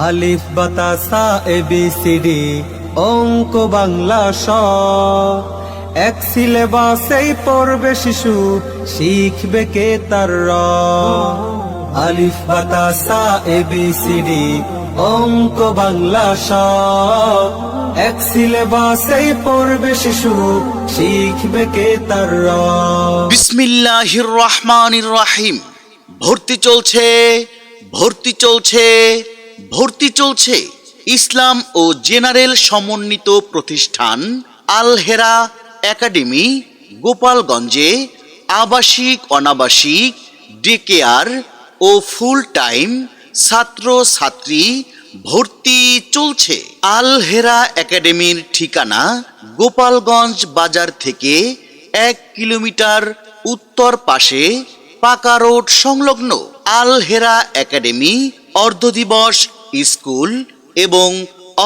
আলিফ বাতা সা A B C D অঙ্ক বাংলা স, এক সিলেবাসেই পড়বে শিশু, শিখবে কে তার র। আলিফ বাতা সা এ বি সি ডি অঙ্ক বাংলা স, এক সিলেবাসেই পড়বে শিশু, শিখবে কে তার র। বিসমিল্লাহির রহমানির রহিম। ভর্তি চলছে, ভর্তি চলছে, ভর্তি চলছে। ইসলাম ও জেনারেল সমন্বিত প্রতিষ্ঠান আল হেরা একাডেমি গোপালগঞ্জে আবাসিক অনাবাসিক ডে কেয়ার ও ফুল টাইম ছাত্র ছাত্রী ভর্তি চলছে। আল হেরা একাডেমির ঠিকানা গোপালগঞ্জ বাজার থেকে 1 কিলোমিটার উত্তর পাশে পাকা রোড সংলগ্ন। আল হেরা একাডেমি অর্ধদিবস স্কুল এবং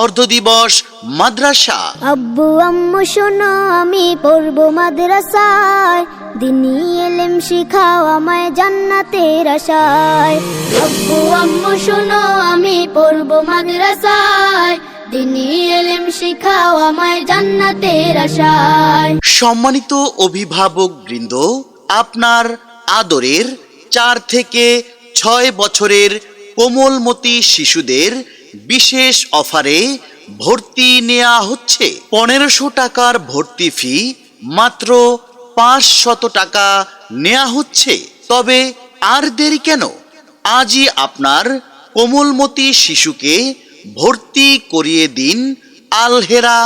অর্ধদিবস মাদ্রাসা। আব্বু আম্মু শোনো আমি পড়বো মাদ্রাসায়, দিনী এলেম শিখাও আমায় জান্নাতের আশায়। আব্বু আম্মু শোনো আমি পড়বো মাদ্রাসায়, দিনী এলেম শিখাও আমায় জান্নাতের আশায়। সম্মানিত অভিভাবক বৃন্দ, আপনার আদরের 4 থেকে 6 বছরের কোমলমতি শিশুদের বিশেষ অফারে ভর্তি নেওয়া হচ্ছে। 1500 টাকার ভর্তি ফি মাত্র 500 টাকা নেওয়া হচ্ছে। তবে আর দেরি কেন, আজই আপনার কোমলমতি শিশুকে ভর্তি করিয়ে দিন আল হেরা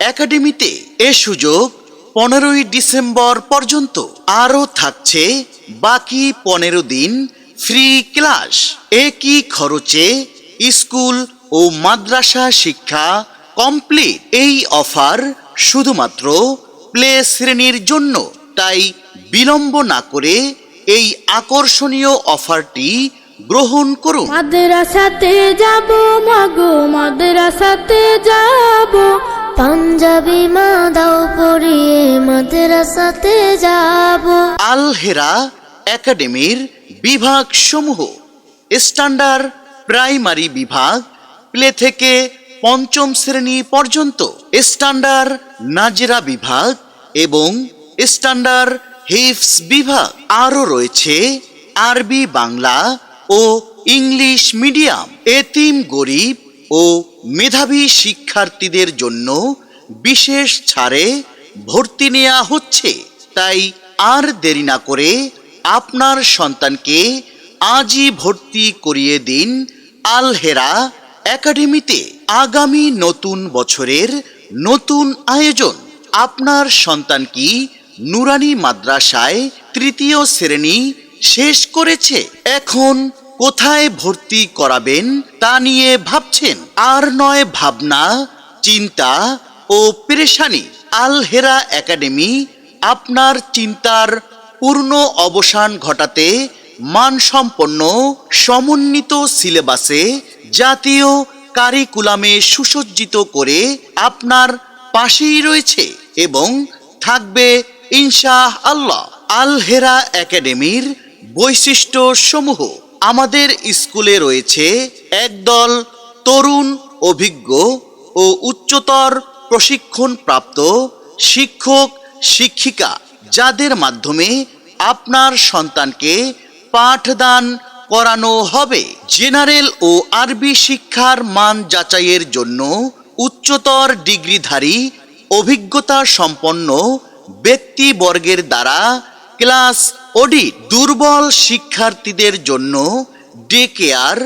একাডেমিতে। এ সুযোগ 15ই ডিসেম্বর পর্যন্ত। আরও থাকছে বাকি 15 দিন ফ্রি ক্লাস। একই খরচে স্কুল ও মাদ্রাসা শিক্ষা কমপ্লিট। এই অফার শুধুমাত্র প্লে শ্রেণীর জন্য, তাই বিলম্ব না করে এই আকর্ষণীয় অফারটি গ্রহণ করুন। মাদ্রাসাতে যাব মাগো মাদ্রাসাতে যাব, পাঞ্জাবি মা দাও পড়িয়ে মাদ্রাসাতে যাব। আল হেরা একাডেমির বিভাগ সমূহ: স্ট্যান্ডার্ড প্রাইমারি বিভাগ প্লে থেকে 5ম শ্রেণী পর্যন্ত, স্ট্যান্ডার্ড নাজেরা বিভাগ এবং স্ট্যান্ডার্ড হিফজ বিভাগ। আরও রয়েছে আরবি, বাংলা ও ইংলিশ মিডিয়াম। এতিম, গরিব ও মেধাবী শিক্ষার্থীদের জন্য বিশেষ ছাড়ে ভর্তি নেওয়া হচ্ছে। তাই আর দেরি না করে আপনার সন্তানকে আজই ভর্তি করিয়ে দিন আল হেরা একাডেমিতে। আগামী নতুন বছরের নতুন আয়োজন। আপনার সন্তান কি নুরানি মাদ্রাসায় 3য় শ্রেণী শেষ করেছে? এখন কোথায় ভর্তি করাবেন তা নিয়ে ভাবছেন? আর নয় ভাবনা, চিন্তা ও পেরেশানি। আল হেরা একাডেমি আপনার চিন্তার পূর্ণ অবসান ঘটাতে মানসম্পন্ন সমন্বিত সিলেবাসে জাতীয় কারিকুলামে সুসজ্জিত করে আপনার পাশেই রয়েছে এবং থাকবে ইনশাআল্লাহ। আল হেরা একাডেমির বৈশিষ্ট্য সমূহ: আমাদের স্কুলে রয়েছে একদল তরুণ, অভিজ্ঞ ও উচ্চতর প্রশিক্ষণপ্রাপ্ত শিক্ষক শিক্ষিকা, যাদের মাধ্যমে আপনার সন্তানকে পাঠদান করানো হবে। জেনারেল ও আরবি শিক্ষার মান যাচাইয়ের জন্য উচ্চতর ডিগ্রিধারী অভিজ্ঞতা সম্পন্ন ব্যক্তিবর্গের দ্বারা ক্লাস অডিট। দুর্বল শিক্ষার্থীদের জন্য ডে কেয়ার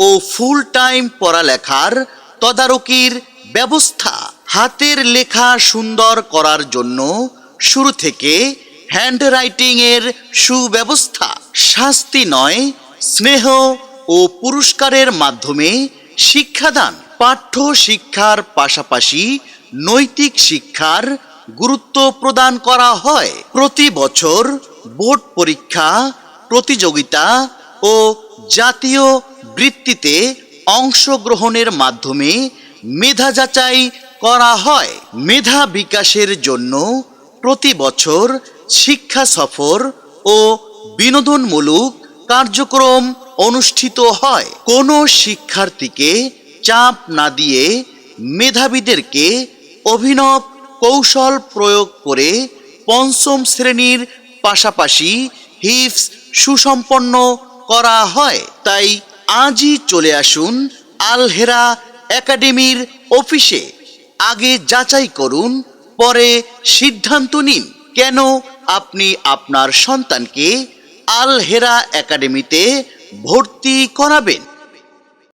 ও ফুল টাইম পড়ালেখার তদারকির ব্যবস্থা। হাতের লেখা সুন্দর করার জন্য শুরু থেকে হ্যান্ডরাইটিং এর সুব্যবস্থা। শাস্তি নয়, স্নেহ ও পুরস্কারের মাধ্যমে শিক্ষাদান। পাঠ্য শিক্ষার পাশাপাশি নৈতিক শিক্ষার গুরুত্ব প্রদান করা হয়। প্রতি বছর বোর্ড পরীক্ষা, প্রতিযোগিতা ও জাতীয় বৃত্তিতে অংশগ্রহণের মাধ্যমে মেধা যাচাই করা হয়। মেধা বিকাশের জন্য প্রতি বছর শিক্ষা সফর ও বিনোদনমূলক কার্যক্রম অনুষ্ঠিত হয়। কোনো শিক্ষার্থীকে চাপ না দিয়ে মেধাবীদেরকে অভিনব কৌশল প্রয়োগ করে পঞ্চম শ্রেণীর পাশাপাশি হিফজ সুসম্পন্ন করা হয়। তাই আজই চলে আসুন আল হেরা একাডেমির অফিসে। আগে যাচাই করুন, পরে সিদ্ধান্ত নিন কেন আপনি আপনার সন্তানকে আল হেরা একাডেমিতে ভর্তি করাবেন।